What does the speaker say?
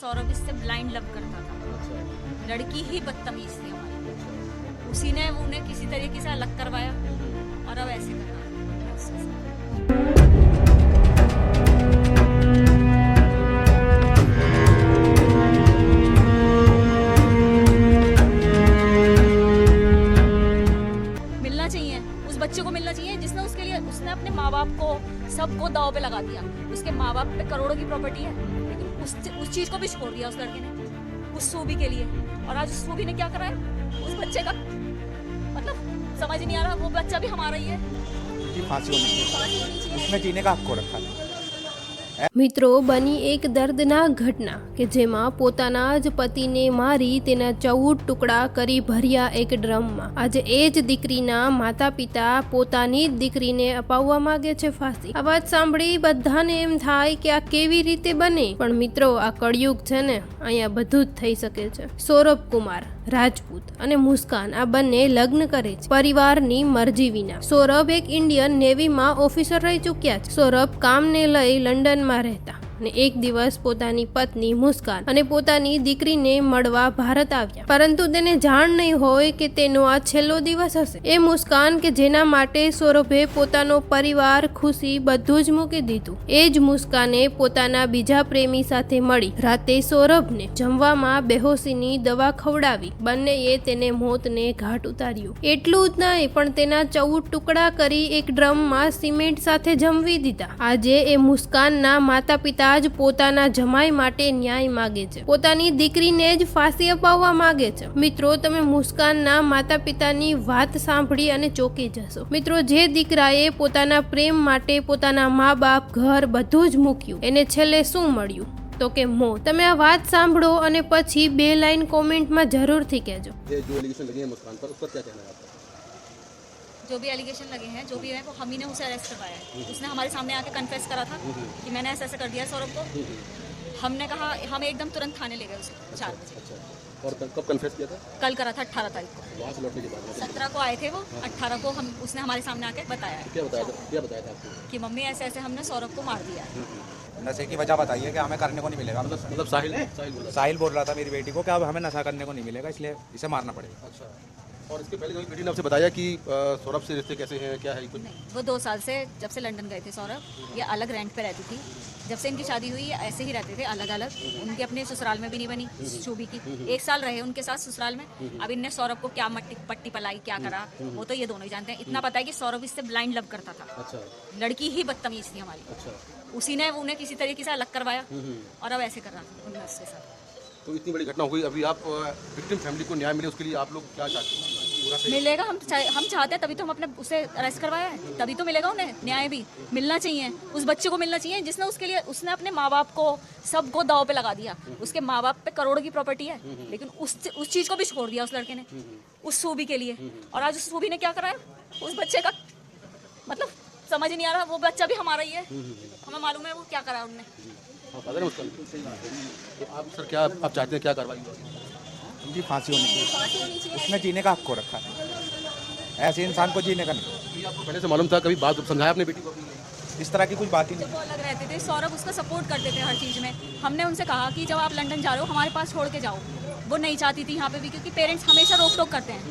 सौरभ इससे blind love करता था। लड़की ही बदतमीज थी हमारी, उसी ने उन्हें किसी तरीके से अलग करवाया और अब ऐसे कर रहा है। मिलना चाहिए, उस बच्चे को मिलना चाहिए जिसने उसके लिए उसने अपने माँ बाप को सबको दाव पे लगा दिया। उसके माँ बाप पे करोड़ों की प्रॉपर्टी है, लेकिन उस चीज को भी छोड़ दिया उस लड़के ने उस सूबी के लिए। और आज उस सूबी ने क्या करा है उस बच्चे का, मतलब समझ नहीं आ रहा। वो बच्चा भी हमारा ही है। फांसी होनी चाहिए, उसमें जीने का हक को रखा है। મિત્રો, બની એક દર્દનાક ઘટના કે જેમાં પોતાના જ પતિને મારી તેના 14 ટુકડા કરી ભર્યા એક ડ્રમમાં આજે એ જ દીકરીના માતા પિતા પોતાની જ દીકરીને અપાવવા માંગે છે ફાંસી। આ વાત સાંભળી બધાને એમ થાય કે આ કેવી રીતે બને, પણ મિત્રો આ કળયુગ છે ને, અહીંયા બધું જ થઈ શકે છે। સૌરભ કુમાર રાજપૂત અને મુસ્કાન આ બંને લગ્ન કરે છે પરિવારની મરજી વિના। સૌરભ એક ઇન્ડિયન નેવીમાં ઓફિસર રહી ચૂક્યા છે। સૌરભ કામને લઈ લંડનમાં રહેતા અને એક દિવસ પોતાની પત્ની મુસ્કાન અને પોતાની દીકરીને મળવા ભારત આવ્યા, પરંતુ તેને જાણ નહીં હોય કે તેનો આ છેલ્લો દિવસ હશે। એ મુસ્કાન કે જેના માટે સૌરભે પોતાનો પરિવાર, ખુશી બધું જ મૂકી દીધું, એ જ મુસ્કાને પોતાના બીજા પ્રેમી સાથે મળી રાતે સૌરભને જમવામાં બેહોશીની દવા ખવડાવી બંનેએ તેને મોતને ઘાટ ઉતાર્યું। એટલું જ નહીં, પણ તેના 14 ટુકડા કરી એક ડ્રમમાં સિમેન્ટ સાથે જમવી દીધા। આજે એ મુસ્કાનના માતા પિતા જ પોતાના જમાઈ માટે ન્યાય માગે છે, પોતાની દીકરીને જ ફાંસી અપાવવા માગે છે। મિત્રો, તમે મુસ્કાનના માતા પિતાની વાત સાંભળી અને ચોંકી જશો। મિત્રો, જે દીકરાએ પોતાના પ્રેમ માટે પોતાના મા બાપ, ઘર બધું જ મૂક્યું, એને છેલ્લે શું મળ્યું? તો કે મોત। તમે આ વાત સાંભળો અને પછી 2 લાઈન કોમેન્ટમાં જરૂરથી કહેજો। जो एलिगेशन लगे हैं मुस्कान पर, उस पर क्या कहना है आपका? जो भी एलिगेशन लगे हैं, जो भी है, वो हम ही ने उसे अरेस्ट करवाया है। उसने हमारे सामने आके कन्फेस करा था कि मैंने ऐसे ऐसे कर दिया सौरभ को। हमने कहा, हम एकदम तुरंत थाने ले गए उसे 4 बजे। अच्छा, और कब कन्फेस किया था? कल करा था 18 तारीख को। वहाँ से लौटने के बाद 17 को आए थे वो, 18 को हम उसने हमारे सामने आके बताया है क्या बताया था आपको? कि मम्मी ऐसे ऐसे हमने सौरभ को मार दिया है। नशे की वजह बताइए कि हमें करने को नहीं मिलेगा। मतलब साहिल बोल बोल रहा था मेरी बेटी को कि अब हमें नशा करने को नहीं मिलेगा, इसलिए इसे मारना पड़ेगा। अच्छा, और इसके पहले कभी बेटी ने आपसे बताया कि सौरभ से रिश्ते कैसे हैं, क्या है कुछ? नहीं, वो 2 साल से जब से लंदन गए थे सौरभ, ये अलग रेंट पे रहती थी। जब से इनकी शादी हुई ऐसे ही रहते थे अलग अलग। उनके अपने ससुराल में भी नहीं बनी शोभी की। 1 साल रहे उनके साथ ससुराल में। अब इनने सौरभ को क्या पट्टी पलाई क्या करा वो तो ये दोनों ही जानते हैं। इतना पता है कि सौरभ इससे ब्लाइंड लव करता था। अच्छा, लड़की ही बदतमीज थी हमारी, अच्छा, उसी ने उन्हें किसी तरीके से अलग करवाया और अब ऐसे कर रहा था उन्हें उसके साथ। तो इतनी बड़ी घटना हो गई, अभी आप विक्टिम फैमिली को न्याय मिले उसके लिए आप लोग क्या चाहते हैं? पूरा सही मिलेगा, हम चाहते हैं, तभी तो हम अपने उसे अरेस्ट करवाया है, तभी तो मिलेगा उन्हें न्याय भी। मिलना चाहिए, उस बच्चे को मिलना चाहिए जिसने उसके लिए उसने अपने माँ बाप को सबको दाव पे लगा दिया। उसके माँ बाप पे करोड़ों की प्रॉपर्टी है, लेकिन उस चीज को भी छोड़ दिया उस लड़के ने उस सूबी के लिए। और आज उस सूबी ने क्या करा है उस बच्चे का, मतलब समझ नहीं आ रहा। वो बच्चा भी हमारा ही है, हमें मालूम है वो क्या करा है उनने। तो आप सर क्या आप चाहते हैं, क्या कार्रवाई होगी? उनकी फांसी होनी चाहिए, उसमें जीने का हक को रखा है। ऐसे इंसान को जीने का नहीं। आपको पहले से मालूम था, कभी बात समझाया अपने बेटी को? इस तरह की कुछ बात ही नहीं। जब वो अलग रहते थे सौरभ उसका सपोर्ट करते थे हर चीज़ में। हमने उनसे कहा कि जब आप लंदन जा रहे हो हमारे पास छोड़ के जाओ। वो नहीं चाहती थी यहाँ पे भी, क्योंकि पेरेंट्स हमेशा रोक टोक करते हैं।